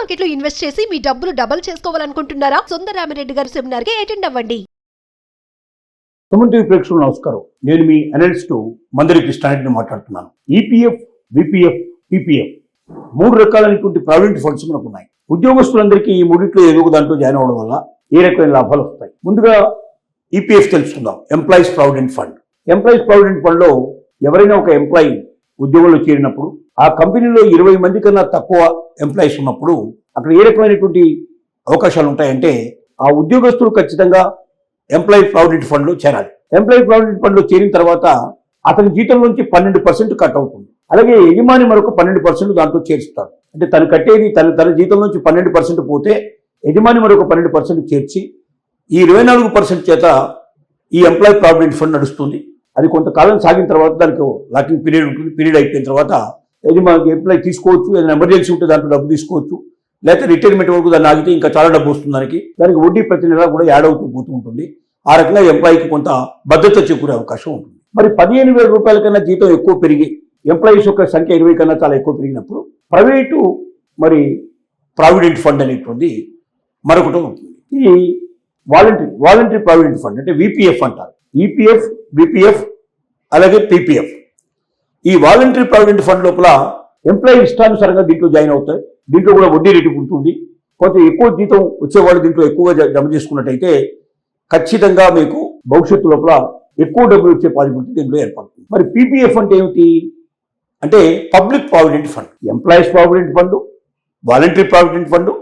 Market లో invest చేసి మీ డబ్బులు డబుల్ చేసుకోవాలనుకుంటున్నారా? సుందరరామిరెడ్డి గారి సెమినార్ కి అటెండ్ అవ్వండి. సుమన్ టీవీ ప్రేక్షకులు నమస్కారం. నేను మీ అనలిస్ట్ మందరి కృష్ణారెడ్డిని మాట్లాడుతున్నాను. ఈపీఎఫ్, విపిఎఫ్, పిపిఎఫ్ 3 రకాలైనటువంటి ప్రావిడెంట్ ఫండ్స్ మనకు ఉన్నాయి. ఉద్యోగస్తులందరికీ ఈ మూడిట్లో ఏదో ఒక దాంట్లో జాయిన్ అవ్వడం వల్ల ఏ రకమైన లాభాలు వస్తాయి. ముందుగా ఈపీఎఫ్ తెలుసుకుందాం. Employees provident fund. Employees provident fund లో ఎవరైనా ఒక ఎంప్లాయీ ఉద్యోగంలో చేరినప్పుడు ఆ కంపెనీలో 20 మంది కన్నా తక్కువ ఎంప్లాయీస్ ఉన్నప్పుడు అక్కడ ఏ రకమైనటువంటి అవకాశాలు ఉంటాయంటే ఆ ఉద్యోగస్తులు ఖచ్చితంగా ఎంప్లాయీ ప్రావిడెంట్ ఫండ్ లో చేరాలి. ఎంప్లాయీ ప్రావిడెంట్ ఫండ్ లో చేరిన తర్వాత అతని జీతం నుంచి 12% కట్ అవుతుంది. అలాగే యజమాని మరొక 12% దాంట్లో చేరుస్తారు. అంటే తను కట్టేది తన జీతం నుంచి 12% పోతే యజమాని మరొక 12% చేర్చి ఈ 24% చేత ఈ ఎంప్లాయీ ప్రావిడెంట్ ఫండ్ నడుస్తుంది. అది కొంతకాలం సాగిన తర్వాత దానికి లాకింగ్ పీరియడ్ ఉంటుంది. పీరియడ్ అయిపోయిన తర్వాత యజమాని ఎంప్లాయీ తీసుకోవచ్చు. ఏదైనా ఎమర్జెన్సీ ఉంటే దాంట్లో డబ్బు తీసుకోవచ్చు. లేకపోతే రిటైర్మెంట్ వరకు దాన్ని ఆగితే ఇంకా చాలా డబ్బు వస్తుంది. దానికి వడ్డీ ప్రతి నెల కూడా యాడ్ అవుతూ పోతూ ఉంటుంది. ఆ రకంగా ఎంప్లాయీకి కొంత భద్రత చేకూరే అవకాశం ఉంటుంది. మరి 15,000 రూపాయల కన్నా జీతం ఎక్కువ పెరిగి ఎంప్లాయీస్ యొక్క సంఖ్య 20 కన్నా చాలా ఎక్కువ పెరిగినప్పుడు ప్రైవేటు మరి ప్రావిడెంట్ ఫండ్ అనేటువంటి మరొకటి ఉంటుంది. ఇది వాలంటరీ ప్రావిడెంట్ ఫండ్ అంటే విపిఎఫ్ అంటారు. ఈపీఎఫ్, విపిఎఫ్ అలాగే పిపిఎఫ్. ఈ వాలంటరీ ప్రావిడెంట్ ఫండ్ లోపల ఎంప్లాయీ ఇష్టానుసారంగా దీంట్లో జాయిన్ అవుతాయి. దీంట్లో కూడా వడ్డీ రేటు ఉంటుంది. కొంచెం ఎక్కువ జీతం వచ్చేవాళ్ళు దీంట్లో ఎక్కువగా జమ చేసుకున్నట్టయితే ఖచ్చితంగా మీకు భవిష్యత్తు లోపల ఎక్కువ డబ్బులు వచ్చే పాసిబిలిటీ దీంట్లో ఏర్పడుతుంది. మరి పీపీఎఫ్ అంటే ఏమిటి అంటే public provident fund. Employees provident fund, voluntary provident fund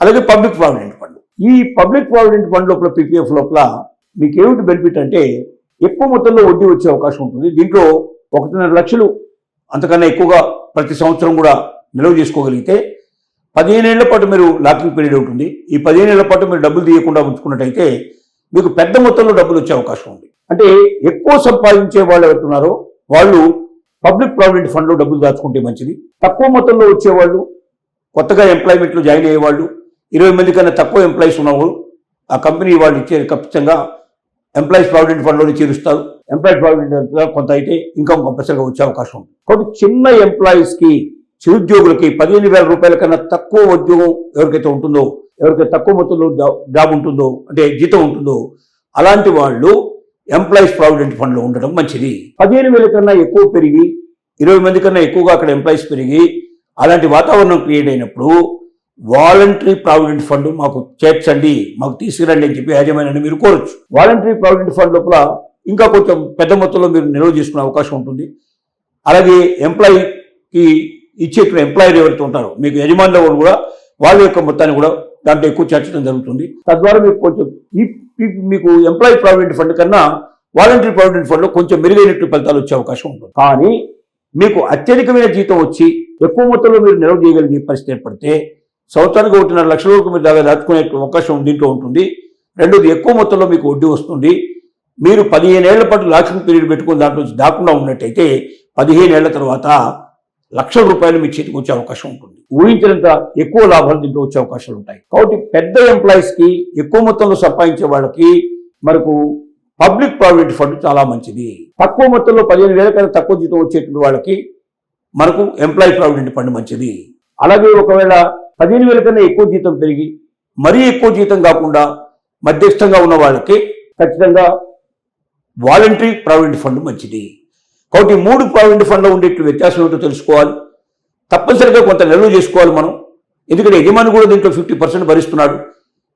అలాగే పబ్లిక్ ప్రావిడెంట్ ఫండ్. ఈ పబ్లిక్ ప్రావిడెంట్ ఫండ్ లోపల పీపీఎఫ్ లోపల మీకు ఏమిటి బెనిఫిట్ అంటే ఎక్కువ మొత్తంలో వడ్డీ వచ్చే అవకాశం ఉంటుంది. దీంట్లో 1.5 లక్షలు అంతకన్నా ఎక్కువగా ప్రతి సంవత్సరం కూడా నిల్వ చేసుకోగలిగితే 15 ఏళ్ల పాటు మీరు లాకింగ్ పీరియడ్ ఉంటుంది. ఈ 15 ఏళ్ల పాటు మీరు డబ్బులు తీయకుండా ఉంచుకున్నట్టయితే మీకు పెద్ద మొత్తంలో డబ్బులు వచ్చే అవకాశం ఉంది. అంటే ఎక్కువ సంపాదించే వాళ్ళు ఎవరున్నారో వాళ్ళు పబ్లిక్ ప్రావిడెంట్ ఫండ్లో డబ్బులు దాచుకుంటే మంచిది. తక్కువ మొత్తంలో వచ్చేవాళ్ళు, కొత్తగా ఎంప్లాయ్మెంట్లో జాయిన్ అయ్యేవాళ్ళు, 20 మంది కన్నా తక్కువ ఎంప్లాయీస్ ఉన్నవాళ్ళు ఆ కంపెనీ వాళ్ళు ఇచ్చే ఖచ్చితంగా ఎంప్లాయీస్ ప్రావిడెంట్ ఫండ్లోనే చేరుస్తారు. ఎంప్లాయీ ప్రావిడెంట్ కొంత అయితే ఇన్కమ్ కంపల్సరీగా వచ్చే అవకాశం ఉంది. కాబట్టి చిన్న ఎంప్లాయీస్కి, చిరుద్యోగులకి 15,000 రూపాయల కన్నా తక్కువ ఉద్యోగం ఎవరికైతే ఉంటుందో, ఎవరికైతే తక్కువ మొత్తంలో జాబ్ ఉంటుందో అంటే జీతం ఉంటుందో అలాంటి వాళ్ళు ఎంప్లాయీస్ ప్రావిడెంట్ ఫండ్లో ఉండడం మంచిది. 15,000 కన్నా ఎక్కువ పెరిగి 20 మంది కన్నా ఎక్కువగా అక్కడ ఎంప్లాయీస్ పెరిగి అలాంటి వాతావరణం క్రియేట్ అయినప్పుడు వాలంటరీ ప్రావిడెంట్ ఫండ్ మాకు చేర్చండి, మాకు తీసుకురండి అని చెప్పి యాజమాన్యాన్ని మీరు కోరచ్చు. వాలంటరీ ప్రావిడెంట్ ఫండ్ లోపల ఇంకా కొంచెం పెద్ద మొత్తంలో మీరు నిల్వ చేసుకునే అవకాశం ఉంటుంది. అలాగే ఎంప్లాయీకి ఇచ్చేటువంటి ఎంప్లాయర్ ఎవరైతే ఉంటారో మీకు యజమానులు కూడా వాళ్ళ యొక్క మొత్తాన్ని కూడా దాంట్లో ఎక్కువ చేర్చడం జరుగుతుంది. తద్వారా మీకు కొంచెం మీకు ఎంప్లాయీ ప్రావిడెంట్ ఫండ్ కన్నా వాలంటరీ ప్రావిడెంట్ ఫండ్లో కొంచెం మెరుగైనటువంటి ఫలితాలు వచ్చే అవకాశం ఉంటుంది. కానీ మీకు అత్యధికమైన జీతం వచ్చి ఎక్కువ మొత్తంలో మీరు నిల్వ చేయగలిగే పరిస్థితి ఏర్పడితే సంవత్సరానికి 1.5 లక్షల వరకు మీరు దాకా దాచుకునే అవకాశం దీంట్లో ఉంటుంది. రెండోది ఎక్కువ మొత్తంలో మీకు వడ్డీ వస్తుంది. మీరు 15 ఏళ్ల పాటు లాకింగ్ పీరియడ్ పెట్టుకుని దాంట్లో దాకుండా ఉన్నట్టయితే 15 ఏళ్ల తర్వాత లక్షల రూపాయలు మీ చేతికి వచ్చే అవకాశం ఉంటుంది. ఊహించినంత ఎక్కువ లాభాలు దీంట్లో వచ్చే అవకాశాలు ఉంటాయి. కాబట్టి పెద్ద ఎంప్లాయీస్కి, ఎక్కువ మొత్తంలో సంపాదించే వాళ్ళకి మనకు పబ్లిక్ ప్రావిడెంట్ ఫండ్ చాలా మంచిది. తక్కువ మొత్తంలో 15,000 కన్నా తక్కువ జీతం వచ్చేటువంటి వాళ్ళకి మనకు ఎంప్లాయీ ప్రావిడెంట్ ఫండ్ మంచిది. అలాగే ఒకవేళ 15,000 కన్నా ఎక్కువ జీతం పెరిగి మరీ ఎక్కువ జీతం కాకుండా మధ్యస్థంగా ఉన్న వాళ్ళకి ఖచ్చితంగా వాలంటరీ ప్రావిడెంట్ ఫండ్ మంచిది. కాబట్టి 3 ప్రావిడెంట్ ఫండ్లో ఉండేటువంటి వ్యత్యాసం ఏంటో తెలుసుకోవాలి. తప్పనిసరిగా కొంత నిల్వ చేసుకోవాలి మనం. ఎందుకంటే యజమాని కూడా దీంట్లో 50% భరిస్తున్నాడు.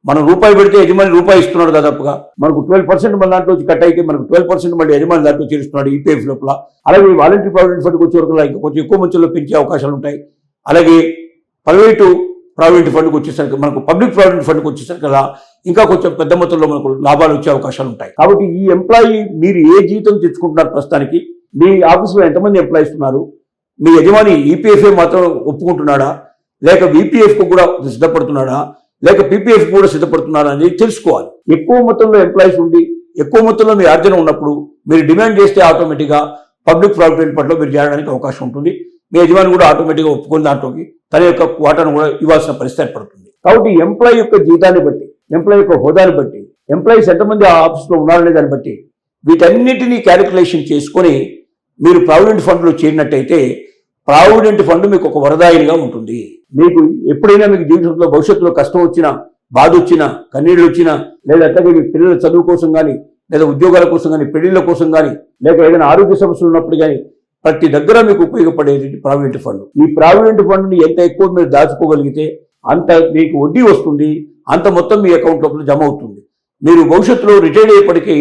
మనం రూపాయి పెడితే యజమాని రూపాయి ఇస్తున్నాడు. దాదాపుగా మనకు 12% మన దాంట్లో కట్ అయితే మనకు 12% మళ్ళీ యజమాని దాంట్లో చేరుస్తున్నాడు ఈపీఎఫ్ లోపల. అలాగే వాలంటరీ ప్రావిడెంట్ ఫండ్కి వచ్చే వరకు ఇంకా కొంచెం ఎక్కువ మంచుల్లో పెంచే అవకాశాలు ఉంటాయి. అలాగే ప్రైవేటు ప్రావిడెంట్ ఫండ్కి వచ్చేసరికి మనకు పబ్లిక్ ప్రావిడెంట్ ఫండ్కి వచ్చేసరికి కదా ఇంకా కొంచెం పెద్ద మొత్తంలో మనకు లాభాలు వచ్చే అవకాశాలు ఉంటాయి. కాబట్టి ఈ ఎంప్లాయీ మీరు ఏ జీతం తెచ్చుకుంటున్నారు, ప్రస్తుతానికి మీ ఆఫీసులో ఎంతమంది ఎంప్లాయీస్ ఉన్నారు, మీ యజమాని ఈపీఎఫ్ఏ మాత్రం ఒప్పుకుంటున్నాడా, లేక విపిఎఫ్కు కూడా సిద్ధపడుతున్నాడా, లేక పీపీఎఫ్ కూడా సిద్ధపడుతున్నాడా అనేది తెలుసుకోవాలి. ఎక్కువ మొత్తంలో ఎంప్లాయీస్ ఉండి ఎక్కువ మొత్తంలో మీ ఆర్జన ఉన్నప్పుడు మీరు డిమాండ్ చేస్తే ఆటోమేటిక్గా పబ్లిక్ ప్రావిడెంట్ ఫండ్లో మీరు చేరడానికి అవకాశం ఉంటుంది. మీ యజమాని కూడా ఆటోమేటిక్గా ఒప్పుకుని దాంట్లోకి తన యొక్క వాటాను కూడా ఇవ్వాల్సిన పరిస్థితి ఏర్పడుతుంది. కాబట్టి ఎంప్లాయీ యొక్క జీతాన్ని బట్టి, ఎంప్లాయీ యొక్క హోదాని బట్టి, ఎంప్లాయీస్ ఎంతమంది ఆ ఆఫీస్లో ఉన్నారనే దాన్ని బట్టి వీటన్నిటినీ క్యాలిక్యులేషన్ చేసుకొని మీరు ప్రావిడెంట్ ఫండ్లో చేరినట్టయితే ప్రావిడెంట్ ఫండ్ మీకు ఒక వరదాయినిగా ఉంటుంది. మీకు ఎప్పుడైనా మీకు జీవితంలో భవిష్యత్తులో కష్టం వచ్చినా, బాధ వచ్చినా, కన్నీళ్ళు వచ్చినా, లేదా అట్లాగే మీ పిల్లల చదువు కోసం కానీ, లేదా ఉద్యోగాల కోసం కానీ, పెళ్లిళ్ళ కోసం కానీ, లేక ఏదైనా ఆరోగ్య సమస్యలు ఉన్నప్పుడు కానీ ప్రతి దగ్గర మీకు ఉపయోగపడేది ప్రావిడెంట్ ఫండ్. ఈ ప్రావిడెంట్ ఫండ్ని ఎంత ఎక్కువ మీరు దాచుకోగలిగితే అంత మీకు వడ్డీ వస్తుంది, అంత మొత్తం మీ అకౌంట్ లోపల జమ అవుతుంది. మీరు భవిష్యత్తులో రిటైర్ అయ్యేప్పటికీ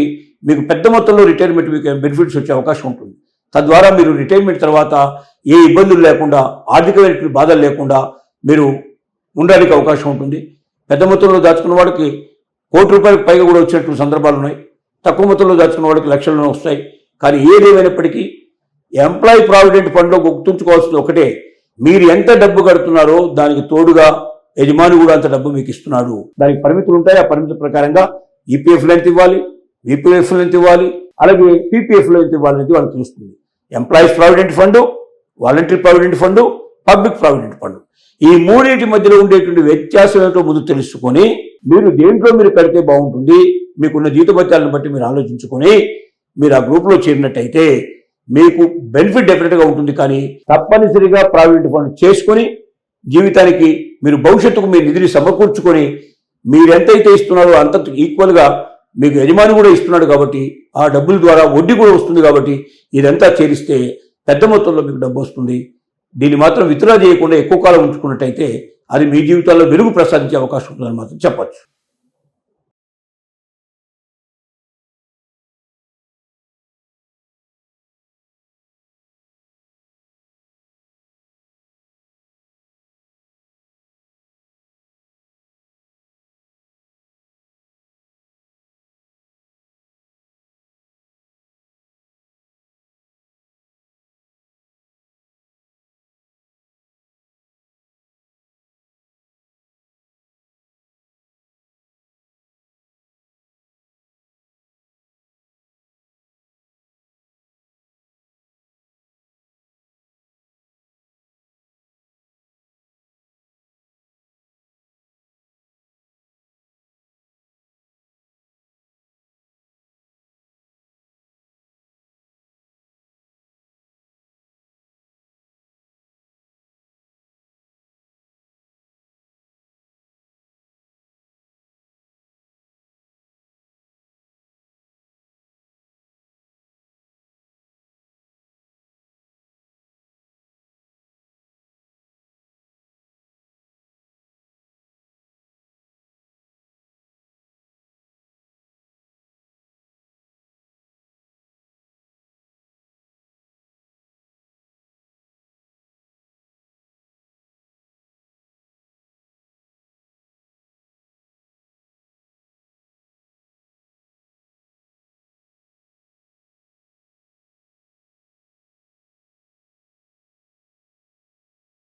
మీకు పెద్ద మొత్తంలో రిటైర్మెంట్ మీకు బెనిఫిట్స్ వచ్చే అవకాశం ఉంటుంది. తద్వారా మీరు రిటైర్మెంట్ తర్వాత ఏ ఇబ్బందులు లేకుండా, ఆర్థికమైన బాధలు లేకుండా మీరు ఉండడానికి అవకాశం ఉంటుంది. పెద్ద మొత్తంలో దాచుకున్న వాడికి ₹1,00,00,000 పైగా కూడా వచ్చినటువంటి సందర్భాలు ఉన్నాయి. తక్కువ మొత్తంలో దాచుకున్న వాడికి లక్షల్లోనే వస్తాయి. కానీ ఏదేమైనప్పటికీ ఎంప్లాయీ ప్రావిడెంట్ ఫండ్లో గుర్తుంచుకోవాల్సింది ఒకటే, మీరు ఎంత డబ్బు కడుతున్నారో దానికి తోడుగా యజమాని కూడా అంత డబ్బు మీకు ఇస్తున్నాడు. దానికి పరిమితులు ఉంటాయి. ఆ పరిమితి ప్రకారంగా ఈపీఎఫ్లో ఎంత ఇవ్వాలి, వీపీఎఫ్లో ఎంత ఇవ్వాలి, అలాగే పీపీఎఫ్లో ఎంత ఇవ్వాలి అనేది వాళ్ళకి తెలుస్తుంది. Employees provident fund, voluntary provident fund, public provident fund, ఈ మూడింటి మధ్యలో ఉండేటువంటి వ్యత్యాసం ఏంటో ముందు తెలుసుకొని మీరు దేంట్లో మీరు కడితే బాగుంటుంది, మీకున్న జీతభత్యాలను బట్టి మీరు ఆలోచించుకొని మీరు ఆ గ్రూప్లో చేరినట్టయితే మీకు బెనిఫిట్ డెఫినెట్గా ఉంటుంది. కానీ తప్పనిసరిగా ప్రావిడెంట్ ఫండ్ చేసుకొని జీవితానికి మీరు భవిష్యత్తుకు మీ నిధిని సమకూర్చుకొని మీరు ఎంతైతే ఇస్తున్నారో అంత ఈక్వల్గా మీకు యజమాని కూడా ఇస్తున్నాడు కాబట్టి ఆ డబ్బుల ద్వారా వడ్డీ కూడా వస్తుంది. కాబట్టి ఇదంతా చేరిస్తే పెద్ద మొత్తంలో మీకు డబ్బు వస్తుంది. దీన్ని మాత్రం విత్డ్రా చేయకుండా ఎక్కువ కాలం ఉంచుకున్నట్టయితే అది మీ జీవితాల్లో వెలుగు ప్రసాదించే అవకాశం ఉందని మాత్రం చెప్పచ్చు.